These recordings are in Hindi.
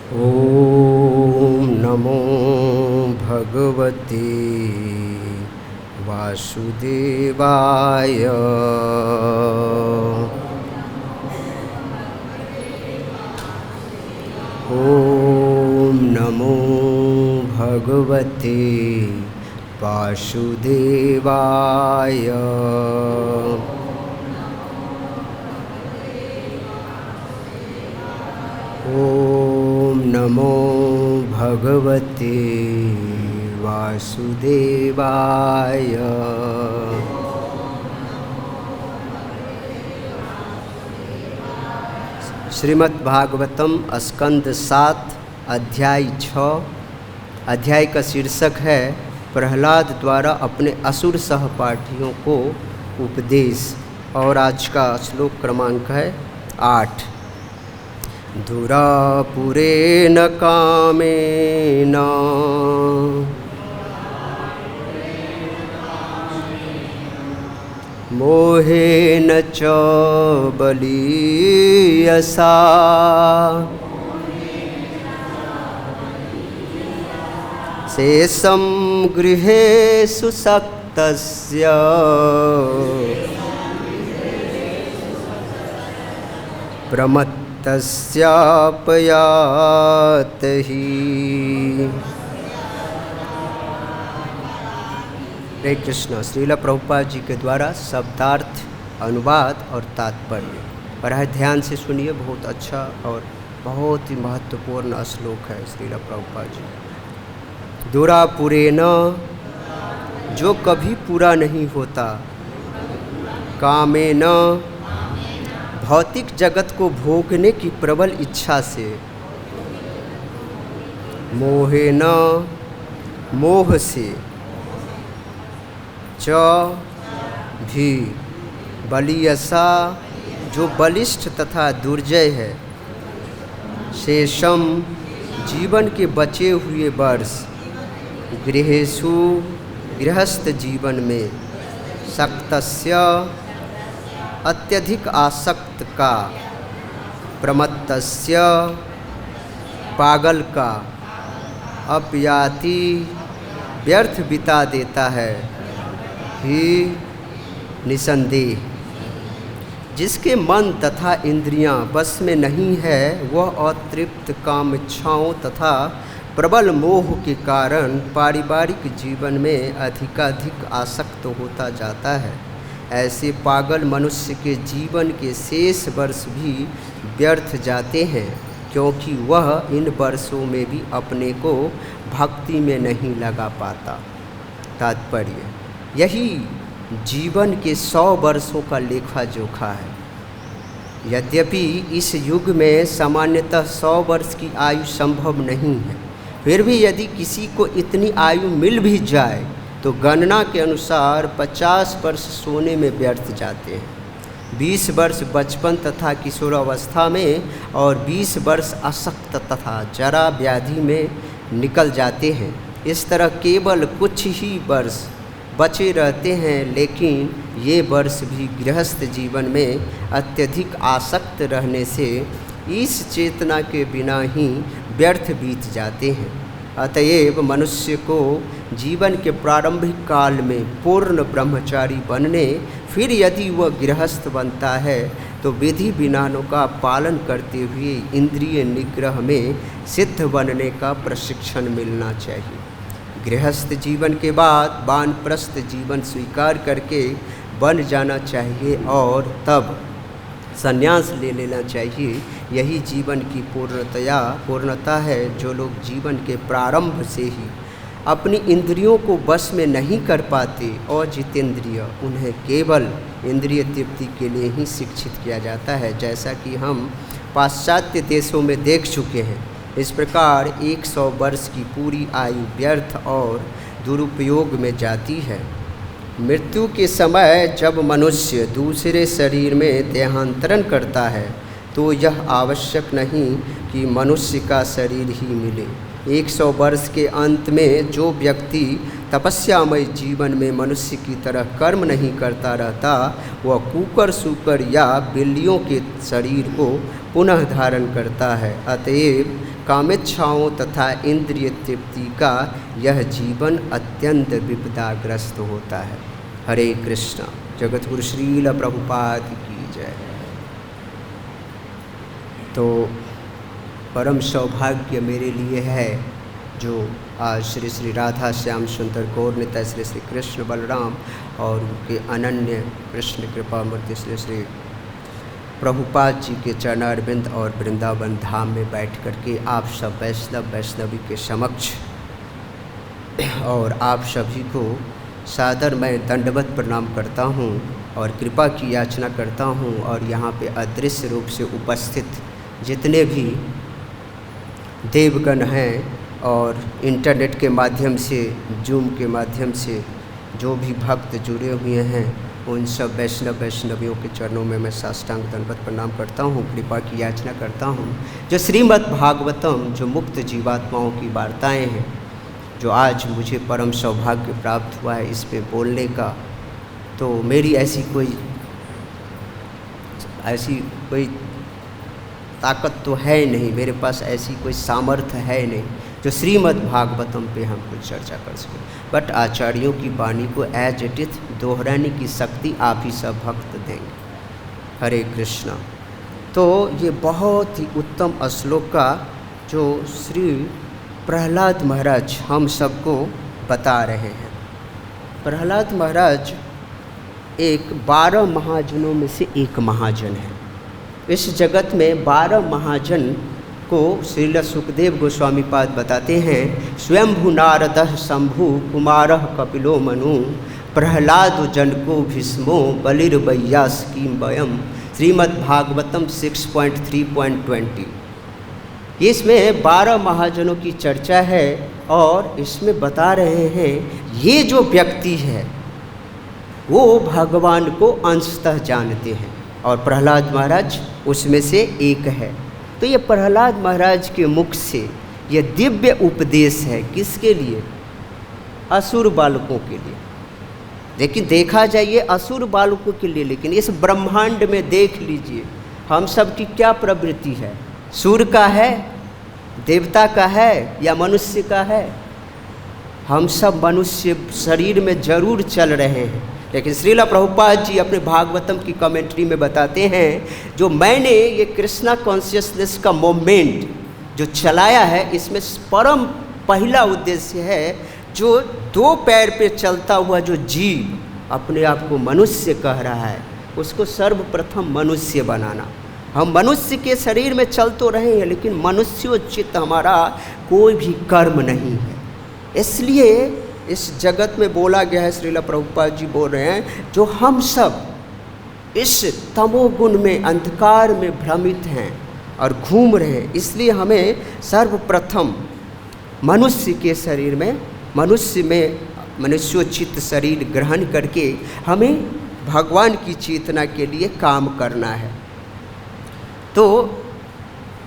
ॐ नमो भगवते वासुदेवाय। ॐ नमो भगवते वासुदेवाय। ॐ नमो भगवते वासुदेवाय। श्रीमद्भागवतम स्कंद 7 अध्याय 6। अध्याय का शीर्षक है प्रहलाद द्वारा अपने असुर सहपाठियों को उपदेश। और आज का श्लोक क्रमांक है 8। धुरापुरेण कामेन मोहेन च बलीयसा शेषं गृहेषु सक्तस्य प्रमत्तस्यापयातहि। हरे कृष्ण। श्रील प्रभुपाद जी के द्वारा शब्दार्थ, अनुवाद और तात्पर्य। और ध्यान से सुनिए, बहुत अच्छा और बहुत ही महत्वपूर्ण श्लोक है श्रील प्रभुपाद जी। दुरापुरेण, जो कभी पूरा नहीं होता, कामेन, भौतिक जगत को भोगने की प्रबल इच्छा से, मोहेन, मोह से, च भी, बलियसा, जो बलिष्ठ तथा दुर्जय है, शेषम, जीवन के बचे हुए वर्ष, गृहेषु, गृहस्थ जीवन में, सक्तस्य, अत्यधिक आसक्त का, प्रमत्तस्य, पागल का, अपयाति, व्यर्थ बिता देता है, ही निसंदेह। जिसके मन तथा इंद्रियां बस में नहीं है, वह अतृप्त काम इच्छाओं तथा प्रबल मोह के कारण पारिवारिक जीवन में अधिकाधिक आसक्त होता जाता है। ऐसे पागल मनुष्य के जीवन के शेष वर्ष भी व्यर्थ जाते हैं, क्योंकि वह इन वर्षों में भी अपने को भक्ति में नहीं लगा पाता। तात्पर्य, यही जीवन के 100 वर्षों का लेखा जोखा है। यद्यपि इस युग में सामान्यतः 100 वर्ष की आयु संभव नहीं है, फिर भी यदि किसी को इतनी आयु मिल भी जाए तो गणना के अनुसार 50 वर्ष सोने में व्यर्थ जाते हैं, 20 वर्ष बचपन तथा किशोरावस्था में और 20 वर्ष अशक्त तथा जरा व्याधि में निकल जाते हैं। इस तरह केवल कुछ ही वर्ष बचे रहते हैं, लेकिन ये वर्ष भी गृहस्थ जीवन में अत्यधिक आसक्त रहने से इस चेतना के बिना ही व्यर्थ बीत जाते हैं। अतएव मनुष्य को जीवन के प्रारंभिक काल में पूर्ण ब्रह्मचारी बनने, फिर यदि वह गृहस्थ बनता है तो विधि विधानों का पालन करते हुए इंद्रिय निग्रह में सिद्ध बनने का प्रशिक्षण मिलना चाहिए। गृहस्थ जीवन के बाद वानप्रस्थ जीवन स्वीकार करके बन जाना चाहिए और तब संन्यास ले लेना चाहिए। यही जीवन की पूर्णता है। जो लोग जीवन के प्रारंभ से ही अपनी इंद्रियों को वश में नहीं कर पाते और जितेंद्रिय, उन्हें केवल इंद्रिय तृप्ति के लिए ही शिक्षित किया जाता है, जैसा कि हम पाश्चात्य देशों में देख चुके हैं। इस प्रकार 100 वर्ष की पूरी आयु व्यर्थ और दुरुपयोग में जाती है। मृत्यु के समय जब मनुष्य दूसरे शरीर में देहांतरण करता है तो यह आवश्यक नहीं कि मनुष्य का शरीर ही मिले, 100 वर्ष के अंत में जो व्यक्ति तपस्यामय जीवन में मनुष्य की तरह कर्म नहीं करता रहता, वह कुकर सूकर या बिल्लियों के शरीर को पुनः धारण करता है। अतएव कामेच्छाओं तथा इंद्रिय तृप्ति का यह जीवन अत्यंत विपदाग्रस्त होता है। हरे कृष्ण। जगतगुरु श्रील प्रभुपाद की जय। तो परम सौभाग्य मेरे लिए है जो आज श्री श्री राधा श्याम सुंदर गौर निताय श्री श्री कृष्ण बलराम और उनके अनन्य कृष्ण कृपा मूर्ति श्री श्री प्रभुपाद जी के चरणारविंद और वृंदावन धाम में बैठ करके आप सब वैष्णव वैष्णवी के समक्ष और आप सभी को सादर मैं दंडवत प्रणाम करता हूँ और कृपा की याचना करता हूँ। और यहाँ पे अदृश्य रूप से उपस्थित जितने भी देवगण हैं और इंटरनेट के माध्यम से, जूम के माध्यम से जो भी भक्त जुड़े हुए हैं, उन सब वैष्णव वैष्णवियों के चरणों में मैं साष्टांग दंडवत प्रणाम करता हूँ, कृपा की याचना करता हूँ। जो श्रीमद् भागवतम, जो मुक्त जीवात्माओं की वार्ताएं हैं, जो आज मुझे परम सौभाग्य प्राप्त हुआ है इस पे बोलने का, तो मेरी ऐसी कोई ताकत तो है नहीं, मेरे पास ऐसी कोई सामर्थ्य है नहीं जो श्रीमद् भागवतम पे हम कुछ चर्चा कर सकें। बट आचार्यों की वाणी को एज इट इज दोहराने की शक्ति आप ही सब भक्त देंगे। हरे कृष्णा। तो ये बहुत ही उत्तम श्लोक का जो श्री प्रहलाद महाराज हम सबको बता रहे हैं। प्रहलाद महाराज एक 12 महाजनों में से एक महाजन है। इस जगत में 12 महाजन को श्रील सुखदेव गोस्वामी पाद बताते हैं। स्वयंभु नारदः शंभु कुमारः कपिलो मनु प्रहलाद जनको भीष्मो बलिर्वैयासकीं वयम्। श्रीमद् भागवतम 6.3.20। इसमें 12 महाजनों की चर्चा है और इसमें बता रहे हैं ये जो व्यक्ति है वो भगवान को अंशतः जानते हैं और प्रहलाद महाराज उसमें से एक है। तो ये प्रहलाद महाराज के मुख से ये दिव्य उपदेश है। किसके लिए? असुर बालकों के लिए। लेकिन देखा जाए ये असुर बालकों के लिए, लेकिन इस ब्रह्मांड में देख लीजिए हम सब की क्या प्रवृत्ति है। सूर का है, देवता का है या मनुष्य का है? हम सब मनुष्य शरीर में जरूर चल रहे हैं, लेकिन श्रील प्रभुपाद जी अपने भागवतम की कमेंट्री में बताते हैं जो मैंने ये कृष्णा कॉन्शियसनेस का मोमेंट जो चलाया है, इसमें परम पहला उद्देश्य है जो 2 पैर पे चलता हुआ जो जीव अपने आप को मनुष्य कह रहा है, उसको सर्वप्रथम मनुष्य बनाना। हम मनुष्य के शरीर में चल तो रहे हैं, लेकिन मनुष्योचित हमारा कोई भी कर्म नहीं है। इसलिए इस जगत में बोला गया है, श्रील प्रभुपाद जी बोल रहे हैं, जो हम सब इस तमोगुण में, अंधकार में भ्रमित हैं और घूम रहे हैं, इसलिए हमें सर्वप्रथम मनुष्य के शरीर में, मनुष्योचित शरीर ग्रहण करके हमें भगवान की चेतना के लिए काम करना है। तो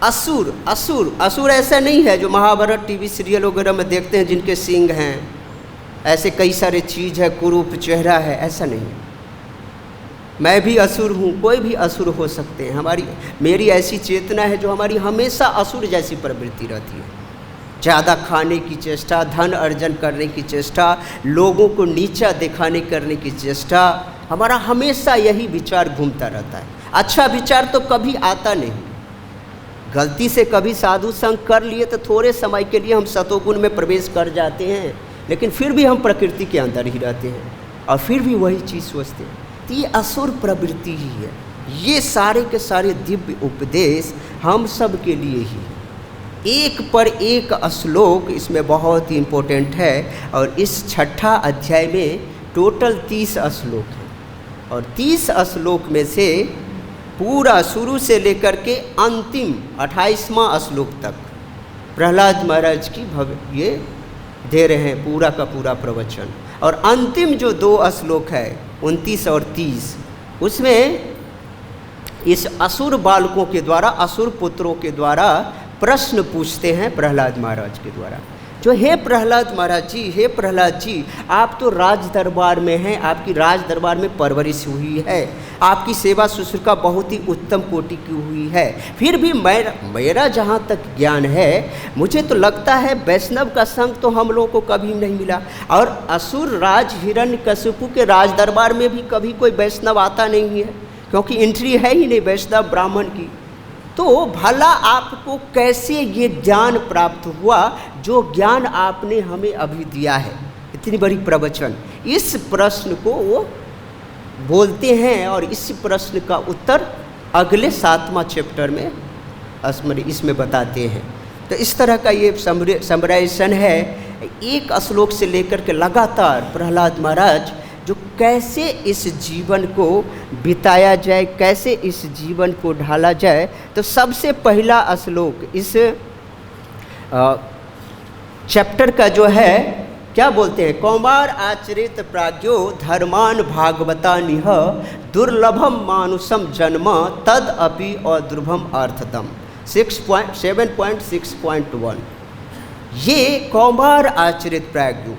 असुर ऐसा नहीं है जो महाभारत टीवी सीरियल वगैरह में देखते हैं जिनके सिंग हैं, ऐसे कई सारे चीज़ है, कुरूप चेहरा है, ऐसा नहीं। मैं भी असुर हूँ, कोई भी असुर हो सकते हैं। मेरी ऐसी चेतना है जो हमारी हमेशा असुर जैसी प्रवृत्ति रहती है। ज़्यादा खाने की चेष्टा, धन अर्जन करने की चेष्टा, लोगों को नीचा दिखाने करने की चेष्टा, हमारा हमेशा यही विचार घूमता रहता है। अच्छा विचार तो कभी आता नहीं। गलती से कभी साधु संग कर लिए तो थोड़े समय के लिए हम सतोगुण में प्रवेश कर जाते हैं, लेकिन फिर भी हम प्रकृति के अंदर ही रहते हैं और फिर भी वही चीज़ सोचते हैं। तो ये असुर प्रवृत्ति ही है। ये सारे के सारे दिव्य उपदेश हम सब के लिए ही है। एक पर एक श्लोक इसमें बहुत ही इम्पोर्टेंट है और इस 6ठा अध्याय में टोटल 30 श्लोक हैं और 30 श्लोक में से पूरा शुरू से लेकर के अंतिम 28वां श्लोक तक प्रहलाद महाराज की ये दे रहे हैं पूरा का पूरा प्रवचन। और अंतिम जो 2 श्लोक है 29 और 30, उसमें इस असुर बालकों के द्वारा, असुर पुत्रों के द्वारा प्रश्न पूछते हैं प्रहलाद महाराज के द्वारा, जो हे प्रहलाद महाराज जी, हे प्रहलाद जी, आप तो राज दरबार में हैं, आपकी राज दरबार में परवरिश हुई है, आपकी सेवा शुश्रूषा बहुत ही उत्तम कोटि की हुई है, फिर भी मेरा जहाँ तक ज्ञान है, मुझे तो लगता है वैष्णव का संग तो हम लोगों को कभी नहीं मिला, और असुर राज हिरण्यकशिपु के राज दरबार में भी कभी कोई वैष्णव आता नहीं है, क्योंकि एंट्री है ही नहीं वैष्णव ब्राह्मण की। तो भला आपको कैसे ये ज्ञान प्राप्त हुआ जो ज्ञान आपने हमें अभी दिया है, इतनी बड़ी प्रवचन। इस प्रश्न को वो बोलते हैं और इस प्रश्न का उत्तर अगले 7वां चैप्टर में इसमें बताते हैं। तो इस तरह का ये समराइजेशन है, एक श्लोक से लेकर के लगातार प्रहलाद महाराज जो कैसे इस जीवन को बिताया जाए, कैसे इस जीवन को ढाला जाए। तो सबसे पहला श्लोक इस चैप्टर का जो है क्या बोलते हैं, कौमार आचरित प्राज्ञो धर्मान भागवता निह दुर्लभम मानुषम जन्म तद अपि अदुर्भम अर्थतम 7.6.1। ये कौमार आचरित प्राज्ञो,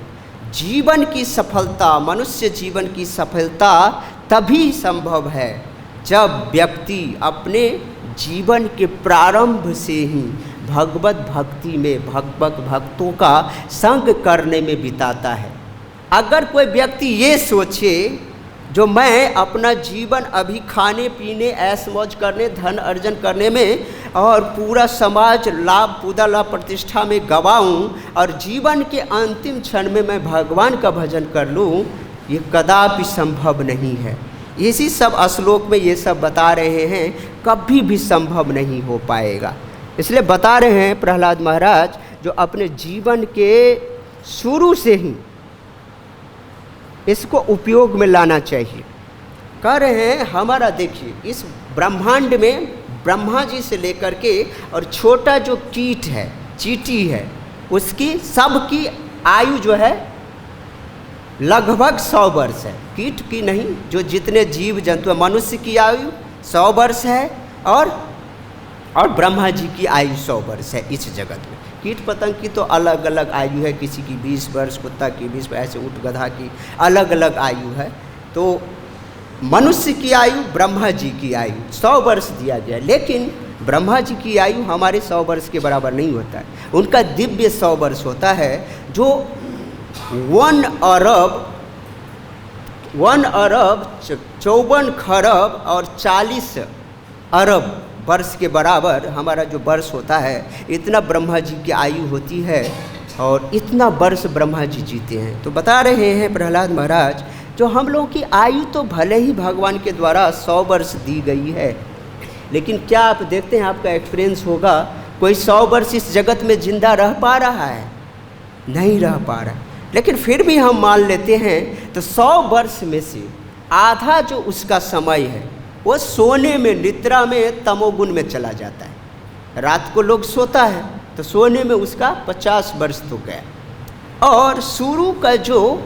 जीवन की सफलता, मनुष्य जीवन की सफलता तभी संभव है जब व्यक्ति अपने जीवन के प्रारंभ से ही भगवत भक्ति में, भगवत भक्तों का संग करने में बिताता है। अगर कोई व्यक्ति ये सोचे जो मैं अपना जीवन अभी खाने पीने, ऐश मौज करने, धन अर्जन करने में और पूरा समाज लाभ, पूरा लाभ प्रतिष्ठा में गवाऊं और जीवन के अंतिम क्षण में मैं भगवान का भजन कर लूं, ये कदापि संभव नहीं है। इसी सब श्लोक में ये सब बता रहे हैं, कभी भी संभव नहीं हो पाएगा। इसलिए बता रहे हैं प्रहलाद महाराज जो अपने जीवन के शुरू से ही इसको उपयोग में लाना चाहिए। कह रहे हैं हमारा देखिए इस ब्रह्मांड में ब्रह्मा जी से लेकर के और छोटा जो कीट है, चींटी है, उसकी सबकी आयु जो है लगभग 100 वर्ष है। कीट की नहीं, जो जितने जीव जंतु, मनुष्य की आयु 100 वर्ष है और ब्रह्मा जी की आयु 100 वर्ष है इस जगत में। कीट पतंग की तो अलग अलग आयु है, किसी की 20 वर्ष, कुत्ता की 20, ऐसे ऊँट गधा की अलग अलग आयु है। तो मनुष्य की आयु, ब्रह्मा जी की आयु 100 वर्ष दिया गया, लेकिन ब्रह्मा जी की आयु हमारे 100 वर्ष के बराबर नहीं होता है। उनका दिव्य 100 वर्ष होता है जो 1 अरब 54 खरब और 40 अरब वर्ष के बराबर हमारा जो वर्ष होता है, इतना ब्रह्मा जी की आयु होती है और इतना वर्ष ब्रह्मा जी जीते हैं। तो बता रहे हैं प्रहलाद महाराज जो हम लोगों की आयु तो भले ही भगवान के द्वारा 100 वर्ष दी गई है, लेकिन क्या आप देखते हैं, आपका एक्सपीरियंस होगा, कोई 100 वर्ष इस जगत में जिंदा रह पा रहा है? नहीं रह पा रहा। लेकिन फिर भी हम मान लेते हैं तो 100 वर्ष में से आधा जो उसका समय है वो सोने में, निद्रा में, तमोगुण में चला जाता है। रात को लोग सोता है तो सोने में उसका 50 वर्ष तो गया। और शुरू का जो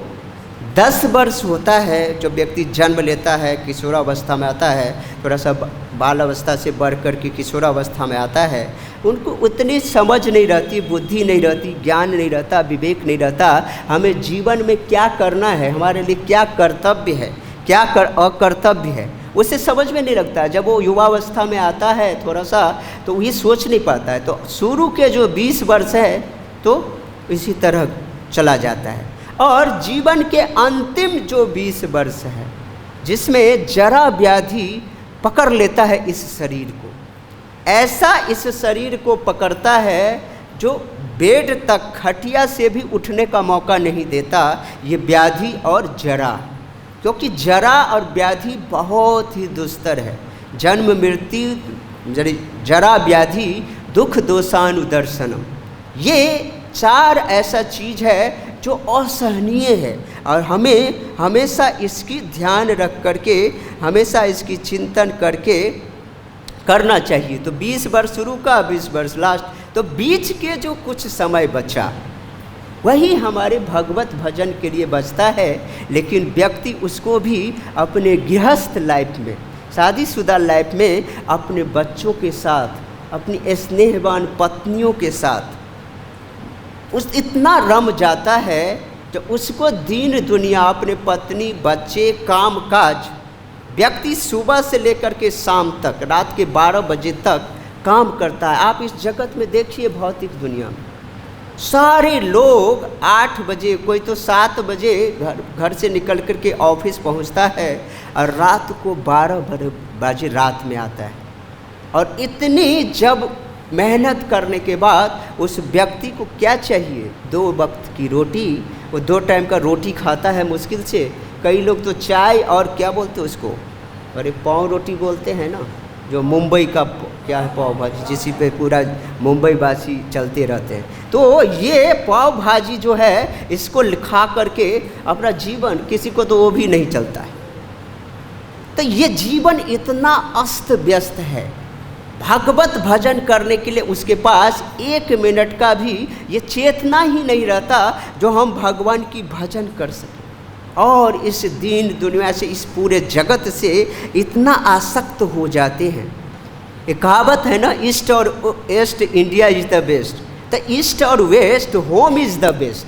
10 वर्ष होता है, जो व्यक्ति जन्म लेता है, किशोरावस्था में आता है, थोड़ा सा बाल अवस्था से बढ़ कर के किशोरावस्था में आता है, उनको उतनी समझ नहीं रहती, बुद्धि नहीं रहती, ज्ञान नहीं रहता, विवेक नहीं रहता, हमें जीवन में क्या करना है, हमारे लिए क्या कर्तव्य है, क्या अकर्तव्य है, उसे समझ में नहीं लगता। जब वो युवावस्था में आता है थोड़ा सा, तो ये सोच नहीं पाता है। तो शुरू के जो 20 वर्ष है तो इसी तरह चला जाता है। और जीवन के अंतिम जो 20 वर्ष है, जिसमें जरा व्याधि पकड़ लेता है इस शरीर को, ऐसा इस शरीर को पकड़ता है जो बेड तक, खटिया से भी उठने का मौका नहीं देता, ये व्याधि और जरा। क्योंकि जरा और व्याधि बहुत ही दुस्तर है। जन्म मृत्यु, जरा व्याधि, दुख दोषानुदर्शनम, ये 4 ऐसा चीज़ है जो असहनीय है और हमें हमेशा इसकी ध्यान रख करके, हमेशा इसकी चिंतन करके करना चाहिए। तो 20 वर्ष शुरू का, 20 वर्ष लास्ट, तो बीच के जो कुछ समय बचा वही हमारे भगवत भजन के लिए बचता है। लेकिन व्यक्ति उसको भी अपने गृहस्थ लाइफ में, शादीशुदा लाइफ में अपने बच्चों के साथ, अपनी स्नेहवान पत्नियों के साथ उस इतना रम जाता है जो उसको दीन दुनिया, अपने पत्नी, बच्चे, काम काज, व्यक्ति सुबह से लेकर के शाम तक, रात के 12 बजे तक काम करता है। आप इस जगत में देखिए, भौतिक दुनिया में सारे लोग 8 बजे, कोई तो 7 बजे घर से निकल कर के ऑफिस पहुंचता है और रात को 12 बजे रात में आता है। और इतनी जब मेहनत करने के बाद उस व्यक्ति को क्या चाहिए? 2 वक्त की रोटी। वो 2 टाइम का रोटी खाता है मुश्किल से। कई लोग तो चाय और क्या बोलते हैं उसको, अरे पाव रोटी बोलते हैं ना, जो मुंबई का क्या है, पाव भाजी, जिसी पे पूरा मुंबई वासी चलते रहते हैं। तो ये पाव भाजी जो है, इसको खा करके अपना जीवन, किसी को तो वो भी नहीं चलता है। तो ये जीवन इतना अस्त व्यस्त है, भागवत भजन करने के लिए उसके पास 1 मिनट का भी ये चेतना ही नहीं रहता जो हम भगवान की भजन कर सकें। और इस दीन दुनिया से, इस पूरे जगत से इतना आसक्त हो जाते हैं। एक कहावत है ना, ईस्ट और west India is the best. तो ईस्ट और west, home is the best.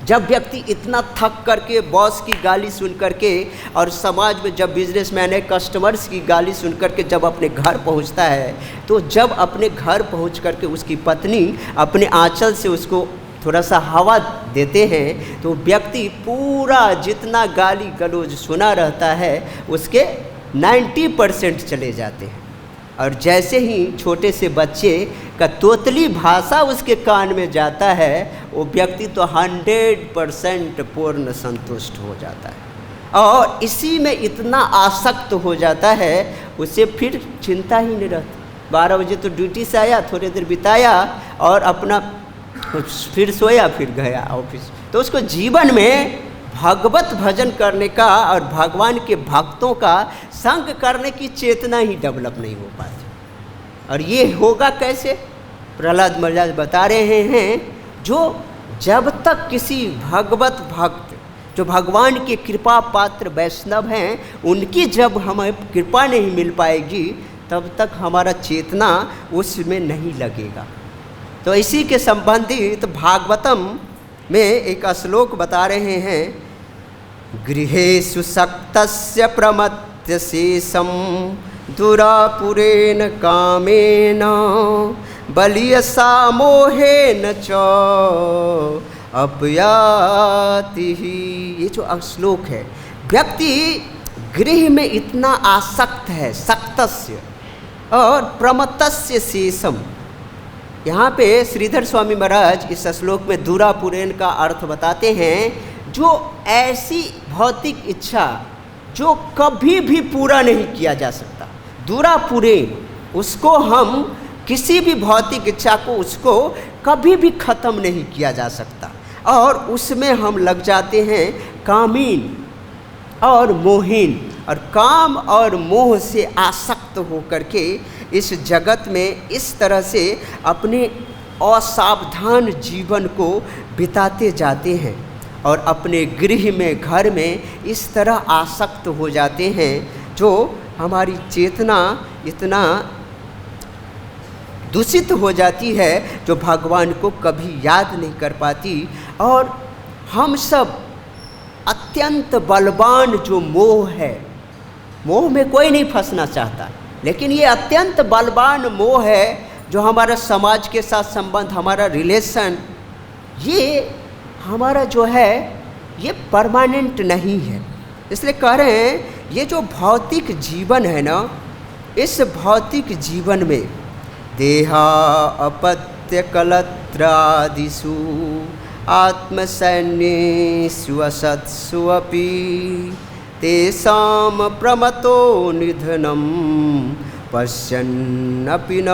जब व्यक्ति इतना थक करके, बॉस की गाली सुन करके, और समाज में जब बिजनेसमैन है, कस्टमर्स की गाली सुन करके जब अपने घर पहुंचता है, तो जब अपने घर पहुंच करके उसकी पत्नी अपने आंचल से उसको थोड़ा सा हवा देते हैं, तो व्यक्ति पूरा जितना गाली गलौज सुना रहता है उसके 90% चले जाते हैं। और जैसे ही छोटे से बच्चे का तोतली भाषा उसके कान में जाता है, वो व्यक्ति तो 100% पूर्ण संतुष्ट हो जाता है और इसी में इतना आसक्त हो जाता है, उसे फिर चिंता ही नहीं रहती। 12 बजे तो ड्यूटी से आया, थोड़ी देर बिताया और अपना फिर सोया, फिर गया ऑफिस। तो उसको जीवन में भगवत भजन करने का और भगवान के भक्तों का संग करने की चेतना ही डेवलप नहीं हो पाती। और ये होगा कैसे? प्रहलाद महाराज बता रहे हैं, जो जब तक किसी भगवत भक्त, जो भगवान के कृपा पात्र वैष्णव हैं, उनकी जब हमें कृपा नहीं मिल पाएगी, तब तक हमारा चेतना उसमें नहीं लगेगा। तो इसी के संबंधित भागवतम में एक श्लोक बता रहे हैं, गृहेषु सक्तस्य प्रमत्य शेषम दुरापुरेण कामेन बलियसा मोहेन च अपयाति। ये जो श्लोक है, व्यक्ति गृह में इतना आसक्त है, सक्तस्य और प्रमत्तस्य शेषम। यहाँ पे श्रीधर स्वामी महाराज इस श्लोक में दुरापुरेण का अर्थ बताते हैं, जो ऐसी भौतिक इच्छा जो कभी भी पूरा नहीं किया जा सकता, दुरापुरेण, उसको हम किसी भी भौतिक इच्छा को उसको कभी भी ख़त्म नहीं किया जा सकता, और उसमें हम लग जाते हैं कामीन और मोहीन, और काम और मोह से आसक्त होकर के इस जगत में इस तरह से अपने असावधान जीवन को बिताते जाते हैं और अपने गृह में, घर में इस तरह आसक्त हो जाते हैं, जो हमारी चेतना इतना दूषित हो जाती है, जो भगवान को कभी याद नहीं कर पाती। और हम सब अत्यंत बलवान जो मोह है, मोह में कोई नहीं फंसना चाहता, लेकिन ये अत्यंत बलवान मोह है जो हमारा समाज के साथ संबंध, हमारा रिलेशन, ये हमारा जो है ये परमानेंट नहीं है। इसलिए कह रहे हैं, ये जो भौतिक जीवन है ना, इस भौतिक जीवन में देहा अपत्य कलत्रादिषु आत्मसैन्येषु असत्सु अपि तेषां प्रमतो निधनं पश्यन्नपि न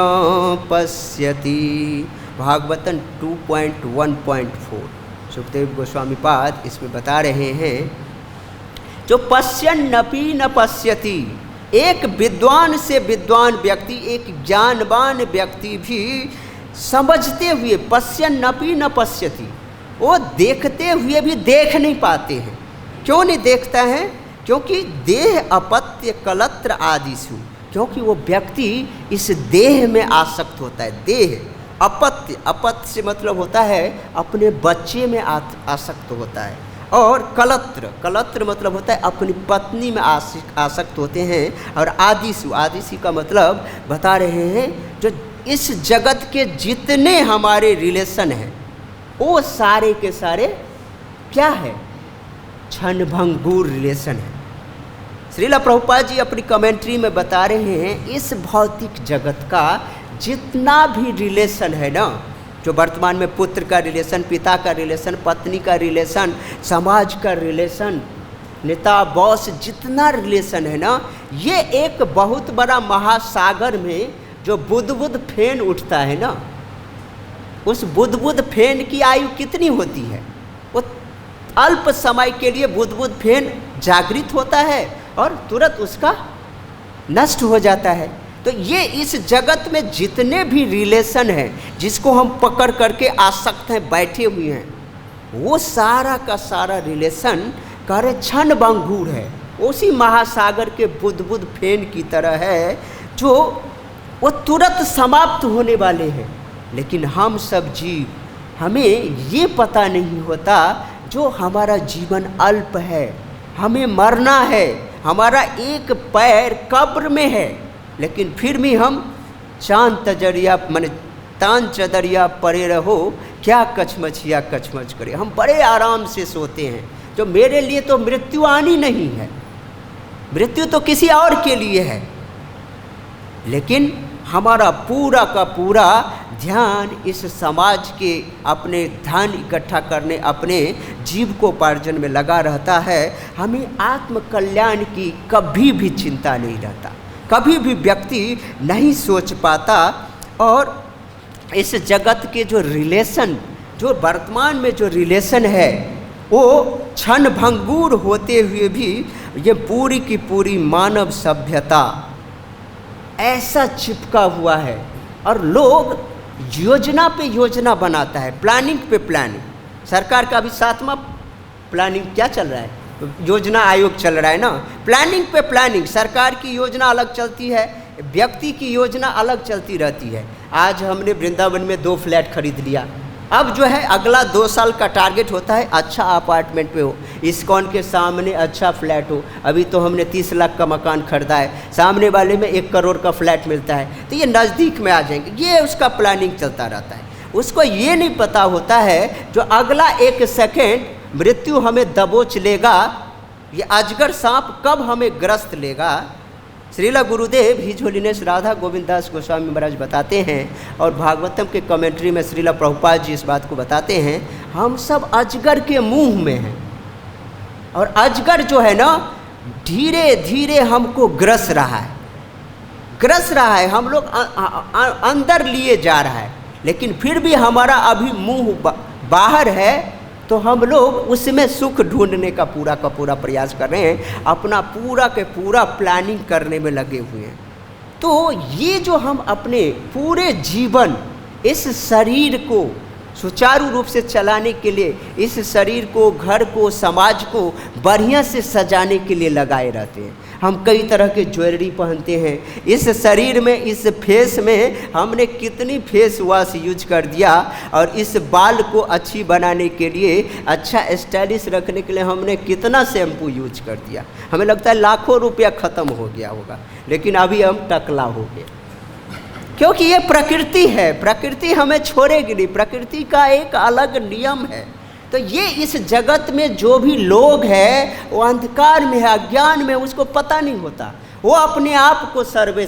पश्यति। भागवतन 2.1.4 सुखदेव गोस्वामी पाद इसमें बता रहे हैं, जो पश्यन्नपि न पश्यति, एक विद्वान से विद्वान व्यक्ति, एक ज्ञानवान व्यक्ति भी समझते हुए पश्यन्नपि न पश्यति, वो देखते हुए भी देख नहीं पाते हैं। क्यों नहीं देखता है? क्योंकि देह अपत्य कलत्र आदिषु, क्योंकि वो व्यक्ति इस देह में आसक्त होता है। देह, अपत्य, अपत्य से मतलब होता है अपने बच्चे में आसक्त होता है। और कलत्र, कलत्र मतलब होता है अपनी पत्नी में आसक्त होते हैं। और आदिशु, आदिशु का मतलब बता रहे हैं जो इस जगत के जितने हमारे रिलेशन हैं वो सारे के सारे क्या है, क्षणभंगुर रिलेशन है। श्रीला प्रभुपाद जी अपनी कमेंट्री में बता रहे हैं इस भौतिक जगत का जितना भी रिलेशन है ना, जो वर्तमान में पुत्र का रिलेशन, पिता का रिलेशन, पत्नी का रिलेशन, समाज का रिलेशन, नेता बॉस, जितना रिलेशन है ना, ये एक बहुत बड़ा महासागर में जो बुदबुद फेन उठता है ना, उस बुदबुद फेन की आयु कितनी होती है? वो अल्प समय के लिए बुदबुद फेन जागृत होता है और तुरंत उसका नष्ट हो जाता है। तो ये इस जगत में जितने भी रिलेशन हैं जिसको हम पकड़ करके आसक्त हैं, बैठे हुए हैं, वो सारा का सारा रिलेशन कार्य क्षणभंगुर है, उसी महासागर के बुदबुद फेन की तरह है जो वो तुरंत समाप्त होने वाले हैं। लेकिन हम सब जीव, हमें ये पता नहीं होता जो हमारा जीवन अल्प है, हमें मरना है, हमारा एक पैर कब्र में है, लेकिन फिर भी हम चांद तजरिया माने तान चदरिया पड़े रहो, क्या कचमचिया कचमच करे, हम बड़े आराम से सोते हैं। जो मेरे लिए तो मृत्यु आनी नहीं है, मृत्यु तो किसी और के लिए है, लेकिन हमारा पूरा का पूरा ध्यान इस समाज के अपने धन इकट्ठा करने, अपने जीविकोपार्जन में लगा रहता है। हमें आत्म कल्याण की कभी भी चिंता नहीं रहता, कभी भी व्यक्ति नहीं सोच पाता। और इस जगत के जो रिलेशन, जो वर्तमान में जो रिलेशन है, वो क्षणभंगुर होते हुए भी ये पूरी की पूरी मानव सभ्यता ऐसा चिपका हुआ है। और लोग योजना पे योजना बनाता है, प्लानिंग पे प्लानिंग। सरकार का भी 7वां प्लानिंग क्या चल रहा है, योजना आयोग चल रहा है ना, प्लानिंग पे प्लानिंग। सरकार की योजना अलग चलती है, व्यक्ति की योजना अलग चलती रहती है। आज हमने वृंदावन में 2 फ्लैट खरीद लिया, अब जो है अगला 2 साल का टारगेट होता है अच्छा अपार्टमेंट पे हो, इस्कॉन के सामने अच्छा फ्लैट हो। अभी तो हमने 30 लाख का मकान खरीदा है, सामने वाले में 1 करोड़ का फ्लैट मिलता है, तो ये नज़दीक में आ जाएंगे। ये उसका प्लानिंग चलता रहता है। उसको ये नहीं पता होता है जो अगला 1 सेकेंड मृत्यु हमें दबोच लेगा, ये अजगर सांप कब हमें ग्रस्त लेगा। श्रीला गुरुदेव हिज होलीनेस राधा गोविंद दास गोस्वामी महाराज बताते हैं, और भागवतम के कमेंट्री में श्रीला प्रभुपाद जी इस बात को बताते हैं, हम सब अजगर के मुंह में हैं। और अजगर जो है ना, धीरे धीरे हमको ग्रस रहा है, ग्रस रहा है, हम लोग अंदर लिए जा रहा है, लेकिन फिर भी हमारा अभी मुंह बाहर है, तो हम लोग उसमें सुख ढूंढने का पूरा प्रयास कर रहे हैं, अपना पूरा के पूरा प्लानिंग करने में लगे हुए हैं। तो ये जो हम अपने पूरे जीवन इस शरीर को सुचारू रूप से चलाने के लिए, इस शरीर को, घर को, समाज को बढ़िया से सजाने के लिए लगाए रहते हैं। हम कई तरह के ज्वेलरी पहनते हैं, इस शरीर में, इस फेस में हमने कितनी फेस वॉश यूज कर दिया, और इस बाल को अच्छी बनाने के लिए, अच्छा स्टाइलिश रखने के लिए हमने कितना शैम्पू यूज कर दिया। हमें लगता है लाखों रुपया ख़त्म हो गया होगा, लेकिन अभी हम टकला हो गए, क्योंकि ये प्रकृति है, प्रकृति हमें छोड़ेगी नहीं, प्रकृति का एक अलग नियम है। तो ये इस जगत में जो भी लोग हैं वो अंधकार में है, अज्ञान में, उसको पता नहीं होता, वो अपने आप को सर्वे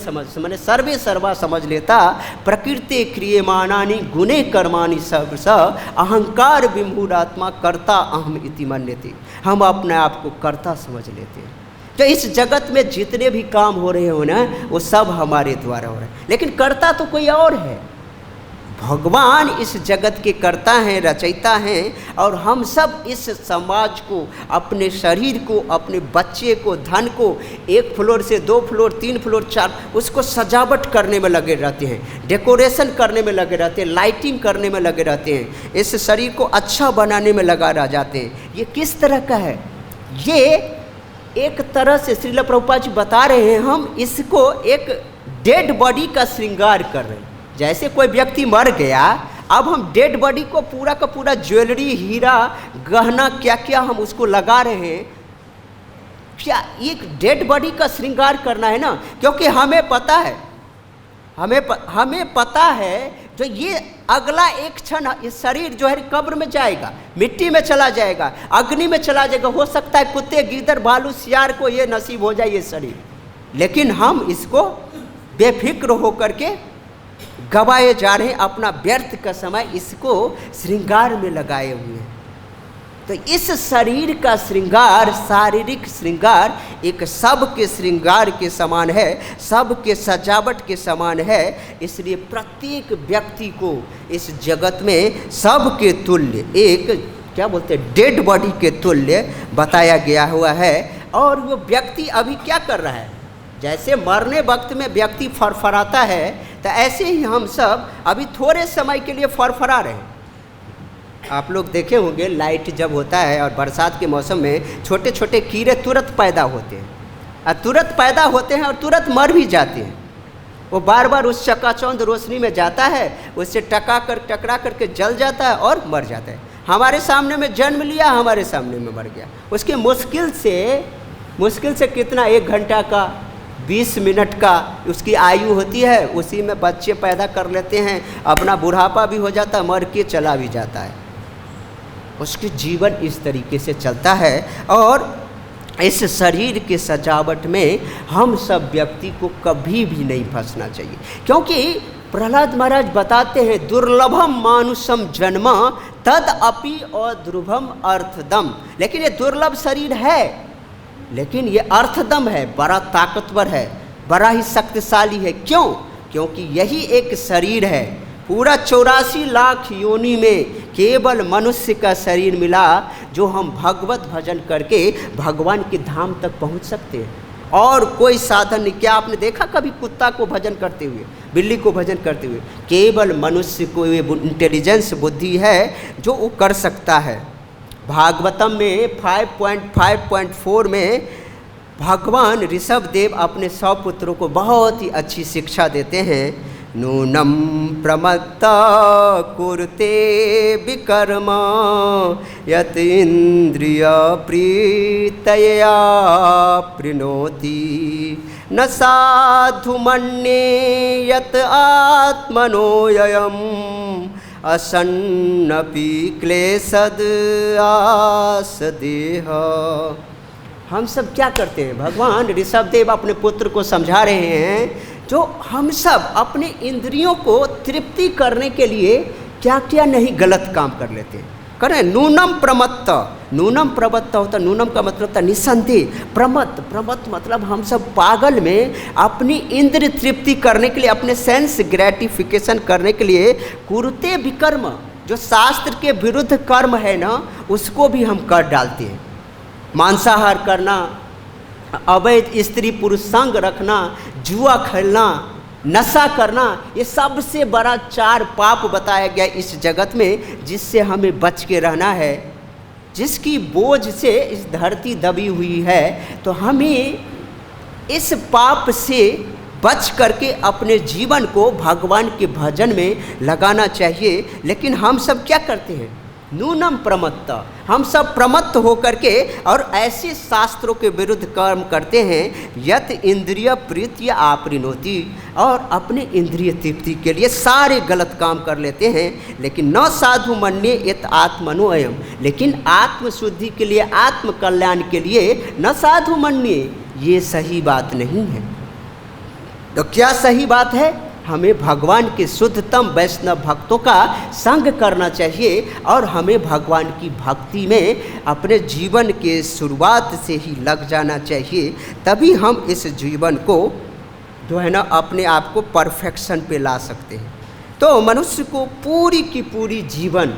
सर्वा समझ लेता। प्रकृति क्रियमाणानि गुणे कर्माणि सब स अहंकार विमूढ़ात्मा कर्ता अहम इति मन्यते। हम अपने आप को कर्ता समझ लेते हैं। तो इस जगत में जितने भी काम हो रहे हो ना, वो सब हमारे द्वारा हो रहे हैं, लेकिन कर्ता तो कोई और है। भगवान इस जगत के कर्ता हैं, रचयिता हैं, और हम सब इस समाज को, अपने शरीर को, अपने बच्चे को, धन को 1 फ्लोर से 2 फ्लोर, 3 फ्लोर, 4, उसको सजावट करने में लगे रहते हैं, डेकोरेशन करने में लगे रहते हैं, लाइटिंग करने में लगे रहते हैं, इस शरीर को अच्छा बनाने में लगा रह जाते हैं। ये किस तरह का है? ये एक तरह से श्रील प्रभुपाद जी बता रहे हैं, हम इसको एक डेड बॉडी का श्रृंगार कर रहे हैं। जैसे कोई व्यक्ति मर गया, अब हम डेड बॉडी को पूरा का पूरा ज्वेलरी, हीरा, गहना, क्या क्या हम उसको लगा रहे हैं। क्या एक डेड बॉडी का श्रृंगार करना है ना, क्योंकि हमें पता है, हमें पता है जो ये अगला एक क्षण ये शरीर जो है कब्र में जाएगा, मिट्टी में चला जाएगा, अग्नि में चला जाएगा। हो सकता है कुत्ते, गीदड़, भालू, सियार को ये नसीब हो जाए ये शरीर, लेकिन हम इसको बेफिक्र होकर के गवाए जा रहे हैं, अपना व्यर्थ का समय इसको श्रृंगार में लगाए हुए हैं। तो इस शरीर का श्रृंगार, शारीरिक श्रृंगार एक सबके श्रृंगार के समान है, सबके सजावट के समान है। इसलिए प्रत्येक व्यक्ति को इस जगत में सबके तुल्य, एक क्या बोलते हैं, डेड बॉडी के तुल्य बताया गया हुआ है। और वो व्यक्ति अभी क्या कर रहा है, जैसे मरने वक्त में व्यक्ति फरफराता है, तो ऐसे ही हम सब अभी थोड़े समय के लिए फरफरा रहे हैं। आप लोग देखे होंगे, लाइट जब होता है और बरसात के मौसम में छोटे छोटे कीड़े तुरंत पैदा होते हैं, और तुरंत पैदा होते हैं और तुरंत मर भी जाते हैं। वो बार बार उस चकाचौंध रोशनी में जाता है, उससे टकरा करके जल जाता है और मर जाता है। हमारे सामने में जन्म लिया, हमारे सामने में मर गया। उसकी मुश्किल से कितना, 1 घंटा का, 20 मिनट का उसकी आयु होती है। उसी में बच्चे पैदा कर लेते हैं, अपना बुढ़ापा भी हो जाता है, मर के चला भी जाता है। उसके जीवन इस तरीके से चलता है। और इस शरीर के सजावट में हम सब व्यक्ति को कभी भी नहीं फंसना चाहिए, क्योंकि प्रहलाद महाराज बताते हैं, दुर्लभम मानुषम जन्म तद अपि अध्रुवम अर्थदम। लेकिन ये दुर्लभ शरीर है, लेकिन ये अर्थदम है, बड़ा ताकतवर है, बड़ा ही शक्तिशाली है। क्यों? क्योंकि यही एक शरीर है। पूरा 84 लाख योनि में केवल मनुष्य का शरीर मिला, जो हम भगवत भजन करके भगवान के धाम तक पहुंच सकते हैं। और कोई साधन नहीं। क्या आपने देखा कभी कुत्ता को भजन करते हुए, बिल्ली को भजन करते हुए? केवल मनुष्य को ये इंटेलिजेंस, बुद्धि है जो वो कर सकता है। भागवतम में 5.5.4 में भगवान ऋषभ देव अपने 100 पुत्रों को बहुत ही अच्छी शिक्षा देते हैं। नूनम प्रमत्ता कुरुते विकर्म यत इंद्रिय प्रीतया प्रणोति न साधु मन्ये यत आत्मनोयम असन्नपि क्लेशद आस देह। हम सब क्या करते हैं? भगवान ऋषभ देव अपने पुत्र को समझा रहे हैं, जो हम सब अपने इंद्रियों को तृप्ति करने के लिए क्या क्या नहीं गलत काम कर लेते हैं। करें नूनम प्रमत्त, नूनम प्रमत्त होता, नूनम का मतलब होता निसंदेह। प्रमत्त मतलब हम सब पागल में अपनी इंद्र तृप्ति करने के लिए, अपने सेंस ग्रेटिफिकेशन करने के लिए कुरुते विकर्म, जो शास्त्र के विरुद्ध कर्म है ना, उसको भी हम कर डालते हैं। मांसाहार करना, अवैध स्त्री पुरुष संग रखना, जुआ खेलना, नशा करना, ये सबसे बड़ा 4 पाप बताया गया इस जगत में, जिससे हमें बच के रहना है। जिसकी बोझ से इस धरती दबी हुई है, तो हमें इस पाप से बच करके अपने जीवन को भगवान के भजन में लगाना चाहिए। लेकिन हम सब क्या करते हैं? नूनम प्रमत्त, हम सब प्रमत्त होकर के और ऐसे शास्त्रों के विरुद्ध कर्म करते हैं, यत इंद्रिय प्रीति आपरिनोति, और अपने इंद्रिय तृप्ति के लिए सारे गलत काम कर लेते हैं। लेकिन न साधु मन्ये यत आत्मनोयम, लेकिन आत्मशुद्धि के लिए, आत्म कल्याण के लिए न साधु मन्ये, ये सही बात नहीं है। तो क्या सही बात है? हमें भगवान के शुद्धतम वैष्णव भक्तों का संग करना चाहिए, और हमें भगवान की भक्ति में अपने जीवन के शुरुआत से ही लग जाना चाहिए। तभी हम इस जीवन को जो है ना, अपने आप को परफेक्शन पे ला सकते हैं। तो मनुष्य को पूरी की पूरी जीवन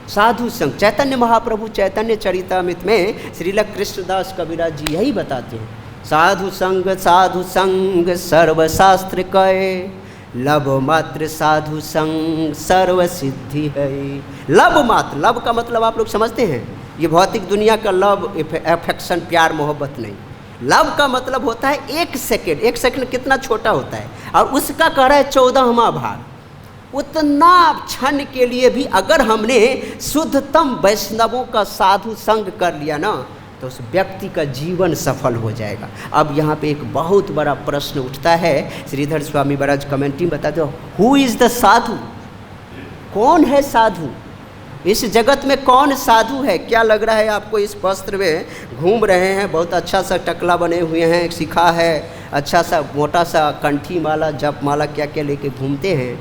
साधु संग, चैतन्य महाप्रभु चैतन्य चरितामृत में श्रील कृष्णदास कबीराज जी यही बताते हैं, साधु संग सर्वशास्त्र कहे, लब मात्र साधु संग सर्व सिद्धि है। लब मात्र, लब का मतलब आप लोग समझते हैं, ये भौतिक दुनिया का लव, अफेक्शन, प्यार मोहब्बत नहीं। लव का मतलब होता है 1 सेकेंड। 1 सेकेंड कितना छोटा होता है, और उसका कह रहा है 14वां भाग। उतना क्षण के लिए भी अगर हमने शुद्धतम वैष्णवों का साधु संग कर लिया ना, तो उस व्यक्ति का जीवन सफल हो जाएगा। अब यहाँ पे एक बहुत बड़ा प्रश्न उठता है। श्रीधर स्वामी महाराज कमेंट्री में बताते हो, हु इज़ द साधु? कौन है साधु? इस जगत में कौन साधु है? क्या लग रहा है आपको? इस वस्त्र में घूम रहे हैं, बहुत अच्छा सा टकला बने हुए हैं, एक शिखा है, अच्छा सा मोटा सा कंठी माला, जप माला, क्या क्या लेके घूमते हैं,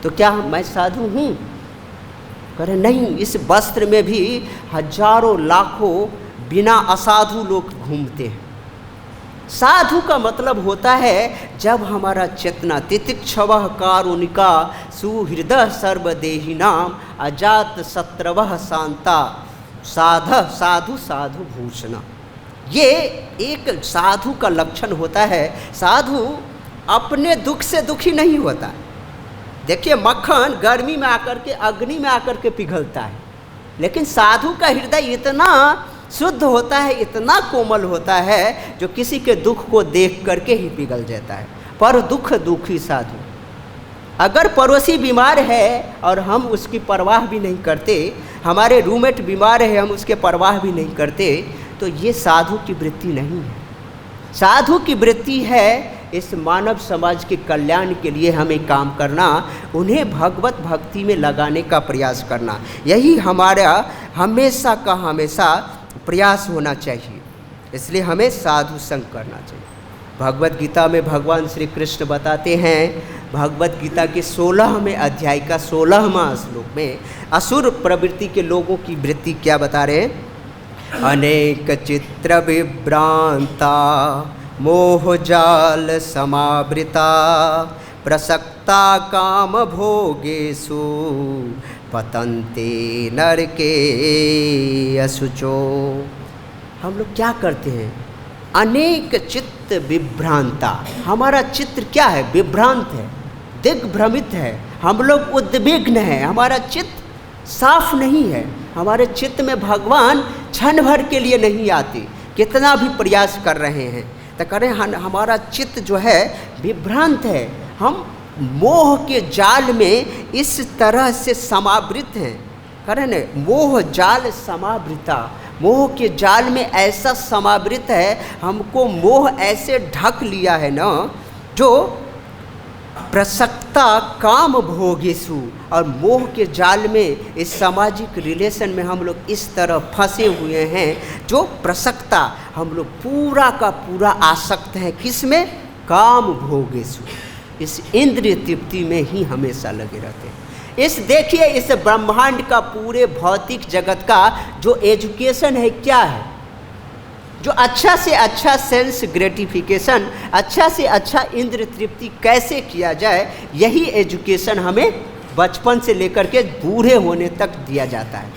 तो क्या मैं साधु हूँ? कह रहे नहीं, इस वस्त्र में भी हजारों लाखों बिना असाधु लोग घूमते हैं। साधु का मतलब होता है जब हमारा चेतना तितिक्षवः कारुणिका सुहृदय सर्वदेहिनाम अजात शत्रवः शांता साधु साधु भूषण। ये एक साधु का लक्षण होता है। साधु अपने दुख से दुखी नहीं होता। देखिए, मक्खन गर्मी में आकर के, अग्नि में आकर के पिघलता है, लेकिन साधु का हृदय इतना शुद्ध होता है, इतना कोमल होता है, जो किसी के दुख को देख करके ही पिघल जाता है। पर दुख दुखी साधु, अगर पड़ोसी बीमार है और हम उसकी परवाह भी नहीं करते, हमारे रूममेट बीमार है, हम उसके परवाह भी नहीं करते, तो ये साधु की वृत्ति नहीं है। साधु की वृत्ति है इस मानव समाज के कल्याण के लिए हमें काम करना, उन्हें भगवत भक्ति में लगाने का प्रयास करना। यही हमारा हमेशा का हमेशा प्रयास होना चाहिए। इसलिए हमें साधु संग करना चाहिए। भगवत गीता में भगवान श्री कृष्ण बताते हैं, भगवत गीता के 16वें अध्याय का 16वां श्लोक में असुर प्रवृत्ति के लोगों की वृत्ति क्या बता रहे हैं? अनेक चित्र विभ्रांता मोह जाल समावृता प्रसक्ता काम भोगेषु पतन्ते नरके असुचो। हम लोग क्या करते हैं? अनेक चित्त विभ्रांता। हमारा चित्र क्या है? विभ्रांत है, दिग्भ्रमित है, हम लोग उद्विग्न हैं, हमारा चित्त साफ नहीं है, हमारे चित्त में भगवान क्षण भर के लिए नहीं आते, कितना भी प्रयास कर रहे हैं तो करें, हमारा चित्त जो है विभ्रांत है। हम मोह के जाल में इस तरह से समावृत हैं, करें न, मोह जाल समावृता। मोह के जाल में ऐसा समावृत है, हमको मोह ऐसे ढक लिया है ना, जो प्रसक्ता काम भोगेषु। और मोह के जाल में, इस सामाजिक रिलेशन में हम लोग इस तरह फंसे हुए हैं, जो प्रसक्ता, हम लोग पूरा का पूरा आसक्त हैं किस में? काम भोगेषु। इस इंद्रिय तृप्ति में ही हमेशा लगे रहते हैं। इस देखिए, इस ब्रह्मांड का, पूरे भौतिक जगत का जो एजुकेशन है क्या है? जो अच्छा से अच्छा सेंस ग्रेटिफिकेशन, अच्छा से अच्छा इंद्र तृप्ति कैसे किया जाए, यही एजुकेशन हमें बचपन से लेकर के बूढ़े होने तक दिया जाता है।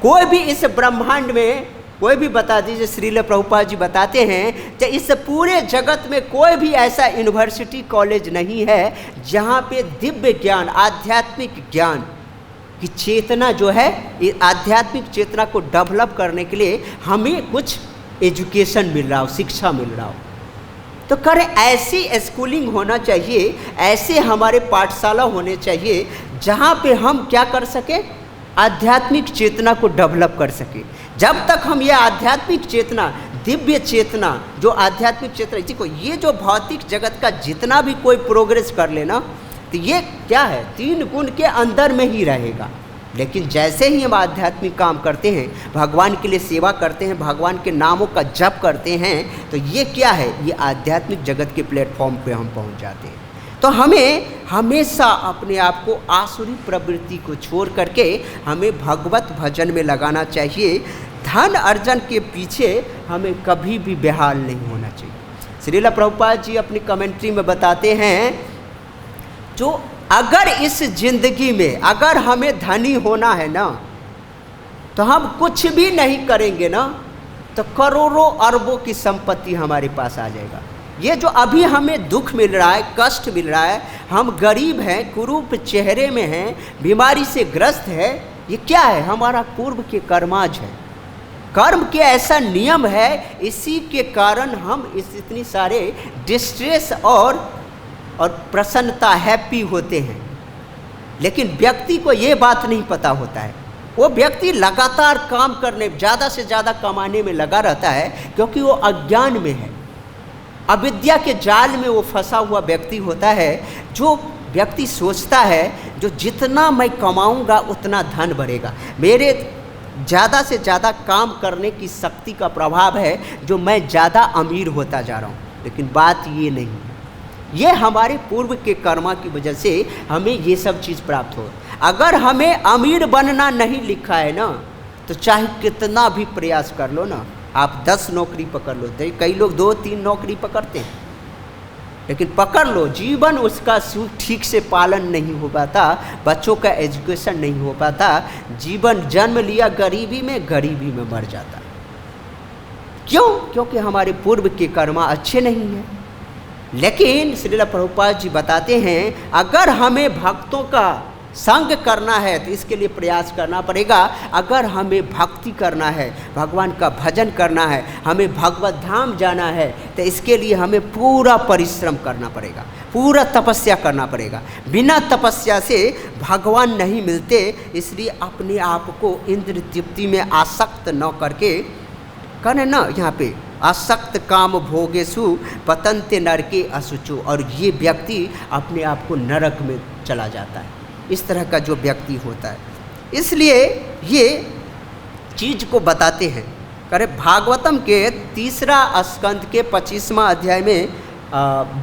कोई भी इस ब्रह्मांड में, कोई भी बता दीजिए, श्रील प्रभुपाद जी बताते हैं कि इस पूरे जगत में कोई भी ऐसा यूनिवर्सिटी कॉलेज नहीं है जहाँ पे दिव्य ज्ञान, आध्यात्मिक ज्ञान की चेतना जो है, आध्यात्मिक चेतना को डेवलप करने के लिए हमें कुछ एजुकेशन मिल रहा हो, शिक्षा मिल रहा हो। तो करें, ऐसी स्कूलिंग होना चाहिए, ऐसे हमारे पाठशाला होने चाहिए जहाँ पे हम क्या कर सकें? आध्यात्मिक चेतना को डेवलप कर सकें। जब तक हम ये आध्यात्मिक चेतना, दिव्य चेतना, जो आध्यात्मिक चेतना, देखो ये जो भौतिक जगत का जितना भी कोई प्रोग्रेस कर लेना, तो ये क्या है? 3 गुण के अंदर में ही रहेगा। लेकिन जैसे ही हम आध्यात्मिक काम करते हैं, भगवान के लिए सेवा करते हैं, भगवान के नामों का जप करते हैं, तो ये क्या है? ये आध्यात्मिक जगत के प्लेटफॉर्म पे हम पहुंच जाते हैं। तो हमें हमेशा अपने आप को आसुरी प्रवृत्ति को छोड़ करके हमें भगवत भजन में लगाना चाहिए। धन अर्जन के पीछे हमें कभी भी बेहाल नहीं होना चाहिए। श्रील प्रभुपाद जी अपनी कमेंट्री में बताते हैं, जो अगर इस जिंदगी में अगर हमें धनी होना है ना, तो हम कुछ भी नहीं करेंगे ना, तो करोड़ों अरबों की संपत्ति हमारे पास आ जाएगा। ये जो अभी हमें दुख मिल रहा है, कष्ट मिल रहा है, हम गरीब हैं, कुरूप चेहरे में हैं, बीमारी से ग्रस्त है, ये क्या है? हमारा पूर्व के कर्माज है। कर्म के ऐसा नियम है, इसी के कारण हम इतनी सारे डिस्ट्रेस और प्रसन्नता, हैप्पी होते हैं। लेकिन व्यक्ति को ये बात नहीं पता होता है। वो व्यक्ति लगातार काम करने, ज़्यादा से ज़्यादा कमाने में लगा रहता है, क्योंकि वो अज्ञान में है, अविद्या के जाल में वो फंसा हुआ व्यक्ति होता है। जो व्यक्ति सोचता है जो जितना मैं कमाऊंगा उतना धन बढ़ेगा, मेरे ज़्यादा से ज़्यादा काम करने की शक्ति का प्रभाव है जो मैं ज़्यादा अमीर होता जा रहा हूँ। लेकिन बात ये नहीं है, ये हमारे पूर्व के कर्मा की वजह से हमें ये सब चीज़ प्राप्त हो। अगर हमें अमीर बनना नहीं लिखा है ना, तो चाहे कितना भी प्रयास कर लो ना, आप 10 नौकरी पकड़ लो, तो कई लोग 2-3 नौकरी पकड़ते हैं, लेकिन पकड़ लो, जीवन उसका ठीक से पालन नहीं हो पाता, बच्चों का एजुकेशन नहीं हो पाता, जीवन जन्म लिया गरीबी में, गरीबी में मर जाता। क्यों? क्योंकि हमारे पूर्व के कर्मा अच्छे नहीं हैं। लेकिन श्रील प्रभुपाद जी बताते हैं, अगर हमें भक्तों का संग करना है तो इसके लिए प्रयास करना पड़ेगा। अगर हमें भक्ति करना है, भगवान का भजन करना है, हमें भगवत धाम जाना है, तो इसके लिए हमें पूरा परिश्रम करना पड़ेगा, पूरा तपस्या करना पड़ेगा। बिना तपस्या से भगवान नहीं मिलते। इसलिए अपने आप को इंद्र तृप्ति में आसक्त न करके, कहने ना यहाँ पे, आसक्त काम भोगेशु पतंते नरके असुचो, और ये व्यक्ति अपने आप को नरक में चला जाता है। इस तरह का जो व्यक्ति होता है, इसलिए ये चीज को बताते हैं। करे भागवतम के 3 स्कंद के 25वां अध्याय में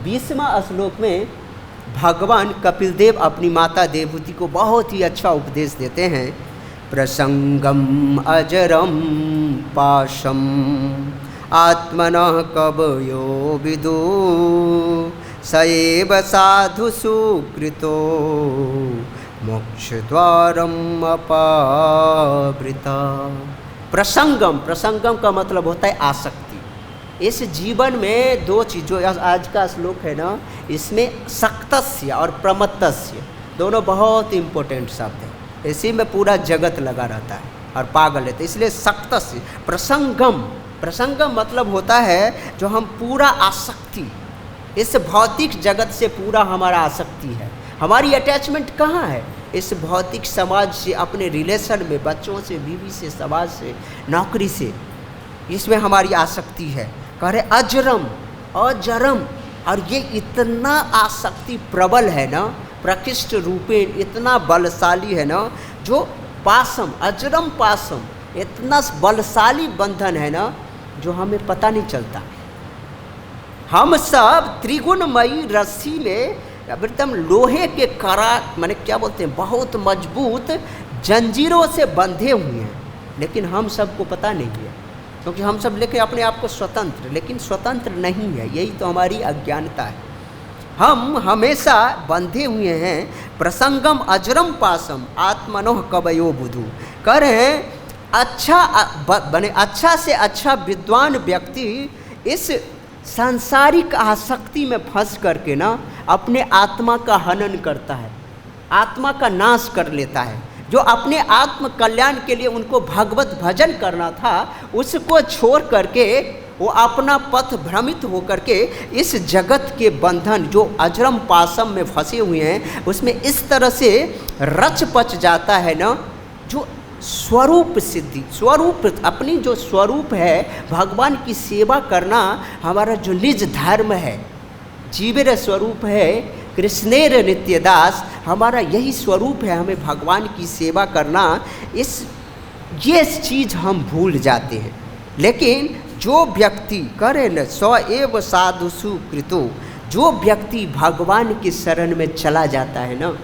20वां श्लोक में भगवान कपिल देव अपनी माता देवहूति को बहुत ही अच्छा उपदेश देते हैं। प्रसंगम अजरम पाशम आत्मनः कवयो विदु सएव साधु सुकृतो मोक्ष द्वारम अपावृता। प्रसंगम, प्रसंगम का मतलब होता है आसक्ति। इस जीवन में 2 चीज़, जो आज का श्लोक है ना, इसमें सक्तस्य और प्रमत्तस्य दोनों बहुत इम्पोर्टेंट शब्द हैं। इसी में पूरा जगत लगा रहता है और पागल रहते, इसलिए सक्तस्य। प्रसंगम, प्रसंगम मतलब होता है जो हम पूरा आसक्ति, इस भौतिक जगत से पूरा हमारा आसक्ति है। हमारी अटैचमेंट कहाँ है? इस भौतिक समाज से, अपने रिलेशन में, बच्चों से, बीवी से, समाज से, नौकरी से, इसमें हमारी आसक्ति है। कह रहे अजरम, अजरम, और ये इतना आसक्ति प्रबल है ना, प्रकृष्ट रूपेण इतना बलशाली है ना, जो पासम, अजरम पासम, इतना बलशाली बंधन है ना, जो हमें पता नहीं चलता। हम सब त्रिगुणमयी रस्सी में एकदम लोहे के करा, माने क्या बोलते हैं, बहुत मजबूत जंजीरों से बंधे हुए हैं, लेकिन हम सबको पता नहीं है, क्योंकि हम सब लेके अपने आप को स्वतंत्र, लेकिन स्वतंत्र नहीं है। यही तो हमारी अज्ञानता है। हम हमेशा बंधे हुए हैं। प्रसंगम अजरम पासम आत्मनोह कवयो बुधु। कह रहे हैं अच्छा से अच्छा विद्वान व्यक्ति इस सांसारिक आसक्ति में फंस करके ना अपने आत्मा का हनन करता है, आत्मा का नाश कर लेता है। जो अपने आत्म कल्याण के लिए उनको भगवत भजन करना था, उसको छोड़ करके वो अपना पथ भ्रमित होकर के इस जगत के बंधन, जो अजरम पासम में फंसे हुए हैं, उसमें इस तरह से रच पच जाता है ना, जो स्वरूप सिद्धि, स्वरूप, अपनी जो स्वरूप है, भगवान की सेवा करना हमारा जो निज धर्म है, जीवेर स्वरूप है, कृष्णेर नित्यदास, हमारा यही स्वरूप है, हमें भगवान की सेवा करना। ये चीज़ हम भूल जाते हैं। लेकिन जो व्यक्ति करे न स एव साधु सुकृतो, जो व्यक्ति भगवान की शरण में चला जाता है ना,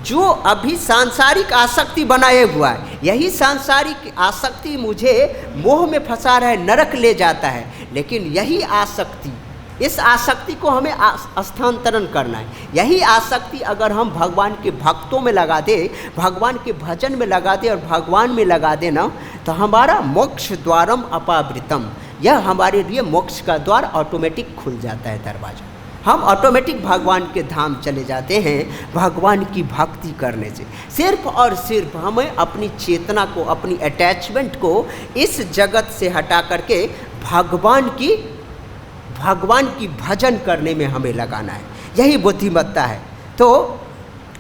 जो अभी सांसारिक आसक्ति बनाए हुआ है, यही सांसारिक आसक्ति मुझे मोह में फंसा रहा है, नरक ले जाता है। लेकिन यही आसक्ति, इस आसक्ति को हमें स्थानांतरण करना है। यही आसक्ति अगर हम भगवान के भक्तों में लगा दे, भगवान के भजन में लगा दे और भगवान में लगा दे ना, तो हमारा मोक्ष द्वारम अपावृतम, यह हमारे लिए मोक्ष का द्वार ऑटोमेटिक खुल जाता है, दरवाजा। हम ऑटोमेटिक भगवान के धाम चले जाते हैं भगवान की भक्ति करने से। सिर्फ और सिर्फ हमें अपनी चेतना को, अपनी अटैचमेंट को इस जगत से हटा करके भगवान की भजन करने में हमें लगाना है। यही बुद्धिमत्ता है। तो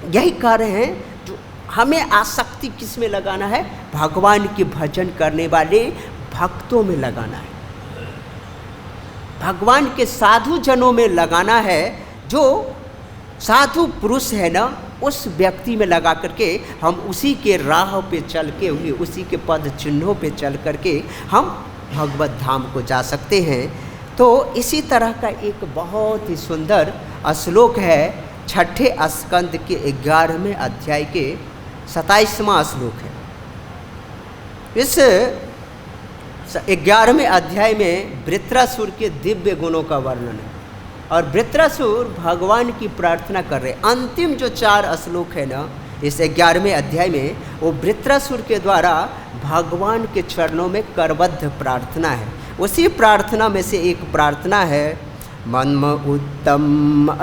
यही कार्य है जो हमें आसक्ति किस में लगाना है, भगवान के भजन करने वाले भक्तों में लगाना है, भगवान के साधु जनों में लगाना है। जो साधु पुरुष है ना, उस व्यक्ति में लगा करके हम उसी के राह पे चल के हुए, उसी के पद चिन्हों पे चल करके हम भगवत धाम को जा सकते हैं। तो इसी तरह का एक बहुत ही सुंदर श्लोक है 6ठे स्कंद के 11वें अध्याय के 27वां श्लोक है। इस 11वें अध्याय में वृत्रासुर के दिव्य गुणों का वर्णन है और वृत्रासुर भगवान की प्रार्थना कर रहे। अंतिम जो 4 श्लोक है ना इस 11वें अध्याय में, वो वृत्रासुर के द्वारा भगवान के चरणों में करबद्ध प्रार्थना है। उसी प्रार्थना में से एक प्रार्थना है, मन्म उत्तम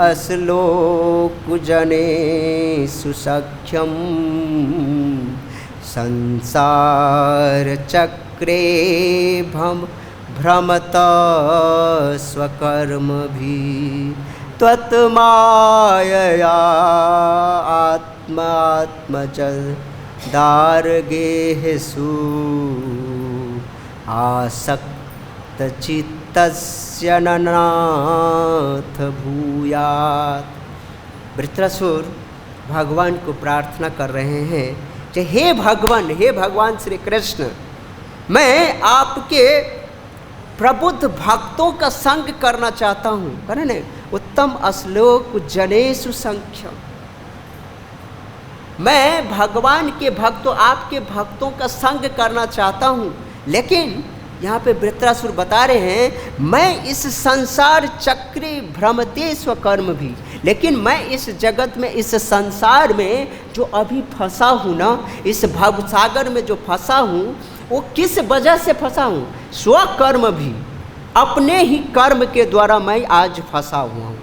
अश्लोक जने सुसख्यम संसार चक्रे भ्रमत स्वकर्म भी त्वत्मायया आत्मात्मज दार्गेषु आसक्त चित्तस्य ननाथ भूयात्। वृत्रासुर भगवान को प्रार्थना कर रहे हैं कि हे भगवान श्री कृष्ण, मैं आपके प्रबुद्ध भक्तों का संग करना चाहता हूँ। करें ना, उत्तम अश्लोक जनेषु संख्यम। मैं भगवान के भक्तों, आपके भक्तों का संग करना चाहता हूँ, लेकिन यहाँ पे वृत्रासुर बता रहे हैं मैं इस संसार चक्रे भ्रमते स्वकर्म भी, लेकिन मैं इस जगत में, इस संसार में जो अभी फंसा हूँ ना, इस भवसागर में जो फंसा हूँ, वो किस वजह से फंसा हूँ, स्वकर्म भी, अपने ही कर्म के द्वारा मैं आज फंसा हुआ हूँ।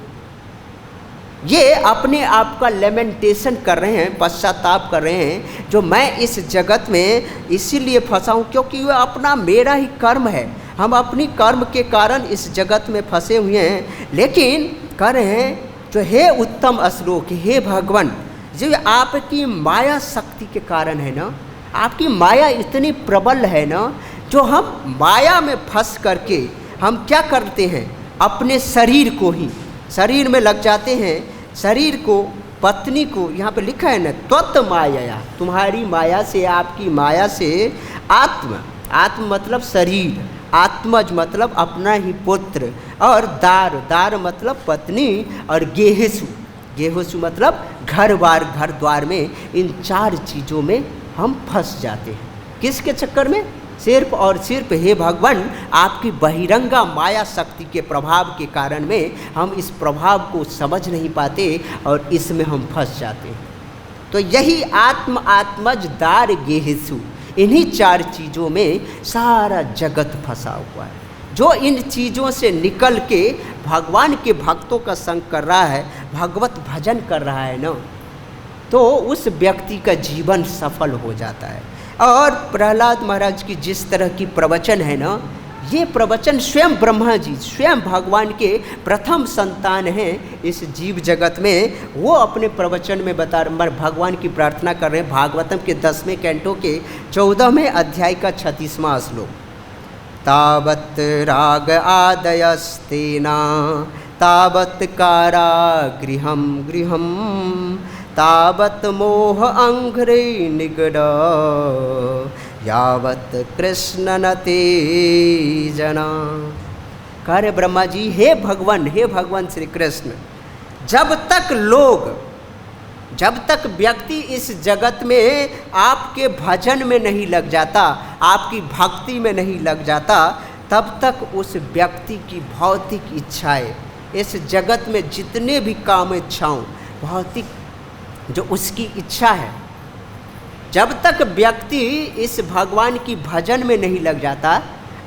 ये अपने आप का लेमेंटेशन कर रहे हैं, पश्चाताप कर रहे हैं, जो मैं इस जगत में इसीलिए फंसा हूँ क्योंकि वह अपना, मेरा ही कर्म है। हम अपनी कर्म के कारण इस जगत में फंसे हुए हैं। लेकिन कह रहे हैं जो हे उत्तम श्लोक, हे भगवान, जो आपकी माया शक्ति के कारण है ना, आपकी माया इतनी प्रबल है ना, जो हम माया में फंस करके हम क्या करते हैं, अपने शरीर को ही, शरीर में लग जाते हैं, शरीर को, पत्नी को, यहाँ पे लिखा है ना, त्वत् माया, तुम्हारी माया से, आपकी माया से, आत्म मतलब शरीर, आत्मज मतलब अपना ही पुत्र, और दार मतलब पत्नी, और गेहसु मतलब घर द्वार में, इन 4 चीज़ों में हम फंस जाते हैं। किसके चक्कर में, सिर्फ और सिर्फ हे भगवान आपकी बहिरंगा माया शक्ति के प्रभाव के कारण में हम इस प्रभाव को समझ नहीं पाते और इसमें हम फंस जाते हैं। तो यही आत्मज दार गेहसु, इन्हीं 4 चीज़ों में सारा जगत फंसा हुआ है। जो इन चीज़ों से निकल के भगवान के भक्तों का संग कर रहा है, भगवत भजन कर रहा है ना, तो उस व्यक्ति का जीवन सफल हो जाता है। और प्रहलाद महाराज की जिस तरह की प्रवचन है ना, ये प्रवचन स्वयं ब्रह्मा जी, स्वयं भगवान के प्रथम संतान हैं इस जीव जगत में, वो अपने प्रवचन में भगवान की प्रार्थना कर रहे हैं। भागवतम के 10वें कैंटो के 14वें अध्याय का 36वां श्लोक, तावत् राग आदयस्तेना तावत् कारागृहं गृहं तावत् मोह अंघ्रे निगड यावत् कृष्ण न ते जना। कार्य ब्रह्मा जी, हे भगवान श्री कृष्ण, जब तक व्यक्ति इस जगत में आपके भजन में नहीं लग जाता, आपकी भक्ति में नहीं लग जाता, तब तक उस व्यक्ति की भौतिक इच्छाएं, इस जगत में जितने भी काम इच्छाओं, भौतिक जो उसकी इच्छा है, जब तक व्यक्ति इस भगवान की भजन में नहीं लग जाता,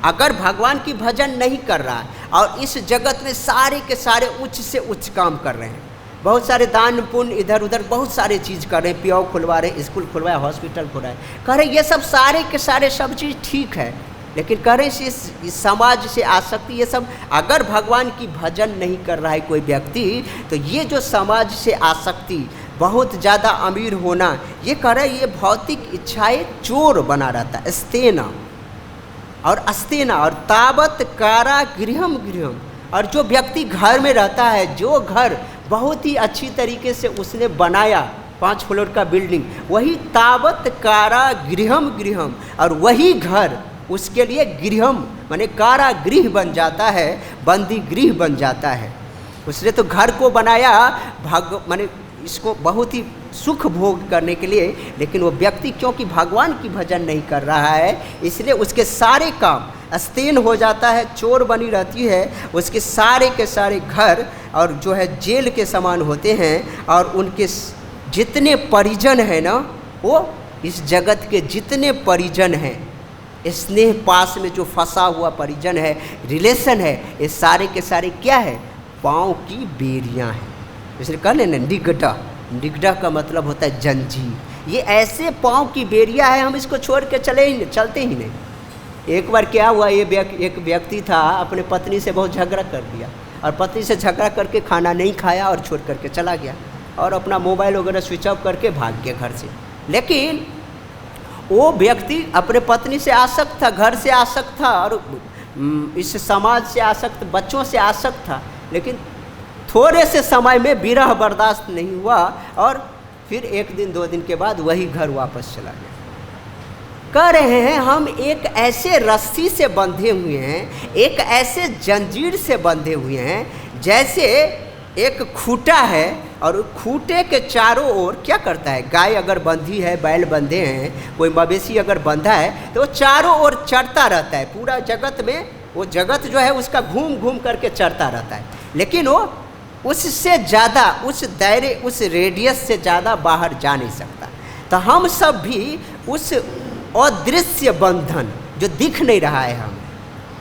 अगर भगवान की भजन नहीं कर रहा है और इस जगत में सारे के सारे उच्च से उच्च काम कर रहे हैं, बहुत सारे दान पुण्य इधर उधर बहुत सारे चीज़ कर रहे हैं, पियो खुलवा रहे हैं, स्कूल खुलवाए, हॉस्पिटल खुलवाए, कह रहे ये सब सारे के सारे सब चीज़ ठीक है, लेकिन कह रहे इस समाज से आसक्ति, ये सब अगर भगवान की भजन नहीं कर रहा है कोई व्यक्ति, तो ये जो समाज से आसक्ति, बहुत ज़्यादा अमीर होना, ये कह रहे ये भौतिक इच्छाएं चोर बना रहता है, स्तेना और अस्तेना और तावत कारा गृहम गृहम। और जो व्यक्ति घर में रहता है, जो घर बहुत ही अच्छी तरीके से उसने बनाया, 5 फ्लोर का बिल्डिंग, वही तावत कारा गृहम गृहम, और वही घर उसके लिए गृहम माने कारागृह बन जाता है, बंदी गृह बन जाता है। उसने तो घर को बनाया माने इसको बहुत ही सुख भोग करने के लिए, लेकिन वो व्यक्ति क्योंकि भगवान की भजन नहीं कर रहा है, इसलिए उसके सारे काम अस्तेन हो जाता है, चोर बनी रहती है, उसके सारे के सारे घर और जो है जेल के समान होते हैं। और उनके जितने परिजन हैं ना, वो इस जगत के जितने परिजन हैं, स्नेह पास में जो फंसा हुआ परिजन है, रिलेशन है, ये सारे के सारे क्या है, पाँव की बेड़ियाँ हैं। इसलिए कह लेना निगडा, निगडा का मतलब होता है जंजीर। ये ऐसे पाँव की बेड़ियाँ है, हम इसको छोड़ के चलते ही नहीं। एक बार क्या हुआ, एक व्यक्ति था, अपने पत्नी से बहुत झगड़ा कर दिया और पत्नी से झगड़ा करके खाना नहीं खाया और छोड़ करके चला गया और अपना मोबाइल वगैरह स्विच ऑफ करके भाग गया घर से। लेकिन वो व्यक्ति अपने पत्नी से आसक्त था, घर से आसक्त था और इस समाज से आसक्त, बच्चों से आसक्त था, लेकिन थोड़े से समय में विरह बर्दाश्त नहीं हुआ और फिर 1 दिन 2 दिन के बाद वही घर वापस चला गया। कह रहे हैं हम एक ऐसे रस्सी से बंधे हुए हैं, एक ऐसे जंजीर से बंधे हुए हैं, जैसे एक खूंटा है और खूंटे के चारों ओर क्या करता है, गाय अगर बंधी है, बैल बंधे हैं, कोई मवेशी अगर बंधा है, तो वो चारों ओर चढ़ता रहता है पूरा जगत में। वो जगत जो है उसका घूम घूम करके चढ़ता रहता है, लेकिन वो उससे ज़्यादा, उस दायरे, उस रेडियस से ज़्यादा बाहर जा नहीं सकता। तो हम सब भी उस अदृश्य बंधन जो दिख नहीं रहा है हमें,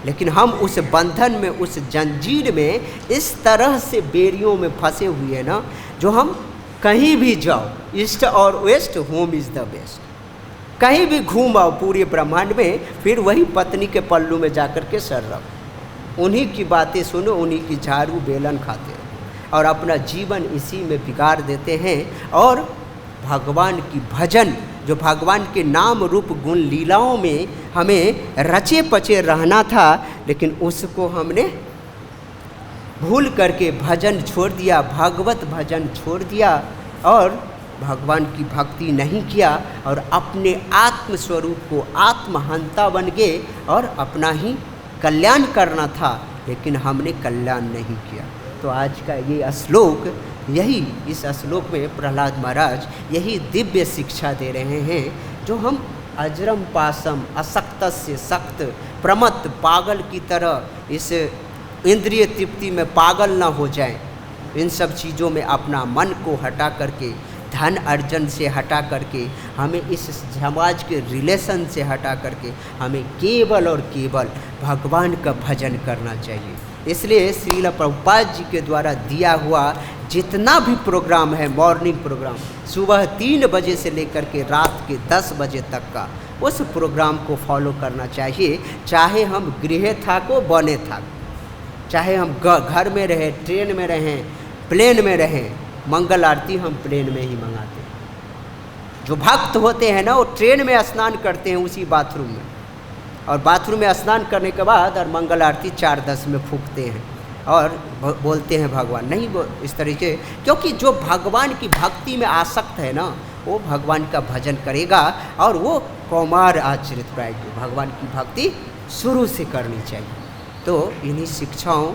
लेकिन हम उस बंधन में, उस जंजीर में इस तरह से बेड़ियों में फंसे हुए हैं ना, जो हम कहीं भी जाओ, ईस्ट और west, home is the best, कहीं भी घूम आओ पूरे ब्रह्मांड में, फिर वही पत्नी के पल्लू में जाकर के सर रखो, उन्हीं की बातें सुनो, उन्हीं की झाड़ू बेलन खाते रहो और अपना जीवन इसी में बिगाड़ देते हैं। और भगवान की भजन, जो भगवान के नाम रूप गुण लीलाओं में हमें रचे पचे रहना था, लेकिन उसको हमने भूल करके भजन छोड़ दिया, भागवत भजन छोड़ दिया और भगवान की भक्ति नहीं किया और अपने आत्म स्वरूप को आत्महंता बन गए और अपना ही कल्याण करना था, लेकिन हमने कल्याण नहीं किया। तो आज का ये श्लोक, यही इस श्लोक में प्रहलाद महाराज यही दिव्य शिक्षा दे रहे हैं, जो हम अजरम पासम असक्त से सक्त प्रमत्त पागल की तरह इस इंद्रिय तृप्ति में पागल ना हो जाएं, इन सब चीज़ों में अपना मन को हटा करके, धन अर्जन से हटा करके, हमें इस समाज के रिलेशन से हटा करके हमें केवल और केवल भगवान का भजन करना चाहिए। इसलिए श्रील प्रभुपाद जी के द्वारा दिया हुआ जितना भी प्रोग्राम है, मॉर्निंग प्रोग्राम, सुबह 3 बजे से लेकर के रात के 10 बजे तक का, उस प्रोग्राम को फॉलो करना चाहिए। चाहे हम गृह थाको बने थाको, चाहे हम घर में रहें, ट्रेन में रहें, प्लेन में रहें, मंगल आरती हम प्लेन में ही मंगाते हैं। जो भक्त होते हैं ना, वो ट्रेन में स्नान करते हैं उसी बाथरूम में, और बाथरूम में स्नान करने के बाद और मंगल आरती 4:10 में फूंकते हैं और बोलते हैं भगवान, नहीं इस तरीके, क्योंकि जो भगवान की भक्ति में आसक्त है ना, वो भगवान का भजन करेगा और वो कौमार आचरित प्राय भगवान की भक्ति शुरू से करनी चाहिए। तो इन्हीं शिक्षाओं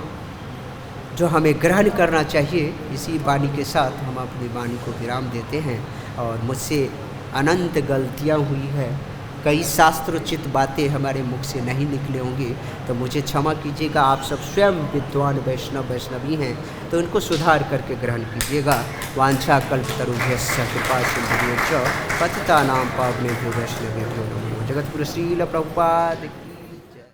जो हमें ग्रहण करना चाहिए, इसी वाणी के साथ हम अपनी वाणी को विराम देते हैं। और मुझसे अनंत गलतियाँ हुई है, कई शास्त्रोचित बातें हमारे मुख से नहीं निकले होंगे, तो मुझे क्षमा कीजिएगा। आप सब स्वयं विद्वान वैष्णवी हैं, तो इनको सुधार करके ग्रहण कीजिएगा। वांछा कल्पतरुभ्यश्च कृपा सिंधुभ्यश्च पतितानां पावनेभ्यो वैष्णवेभ्यो नमो। जगद्गुरु श्रील प्रभुपाद।